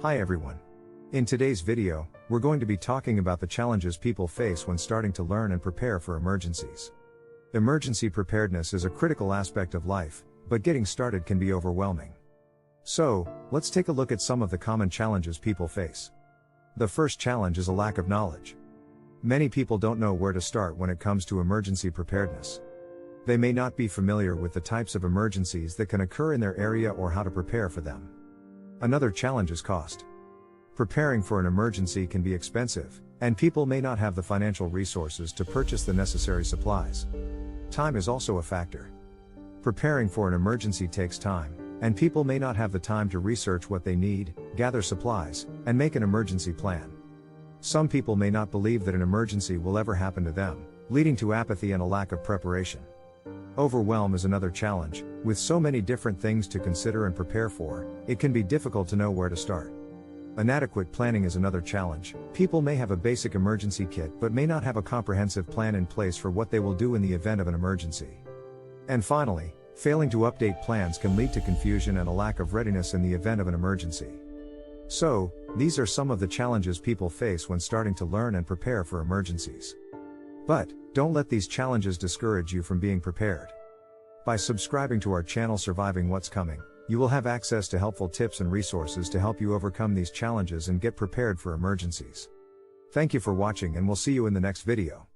Hi everyone. In today's video, we're going to be talking about the challenges people face when starting to learn and prepare for emergencies. Emergency preparedness is a critical aspect of life, but getting started can be overwhelming. So, let's take a look at some of the common challenges people face. The first challenge is a lack of knowledge. Many people don't know where to start when it comes to emergency preparedness. They may not be familiar with the types of emergencies that can occur in their area or how to prepare for them. Another challenge is cost. Preparing for an emergency can be expensive, and people may not have the financial resources to purchase the necessary supplies. Time is also a factor. Preparing for an emergency takes time, and people may not have the time to research what they need, gather supplies, and make an emergency plan. Some people may not believe that an emergency will ever happen to them, leading to apathy and a lack of preparation. Overwhelm is another challenge. With so many different things to consider and prepare for, it can be difficult to know where to start. Inadequate planning is another challenge. People may have a basic emergency kit but may not have a comprehensive plan in place for what they will do in the event of an emergency. And finally, failing to update plans can lead to confusion and a lack of readiness in the event of an emergency. So, these are some of the challenges people face when starting to learn and prepare for emergencies. But, don't let these challenges discourage you from being prepared. By subscribing to our channel Surviving What's Coming, you will have access to helpful tips and resources to help you overcome these challenges and get prepared for emergencies. Thank you for watching, and we'll see you in the next video.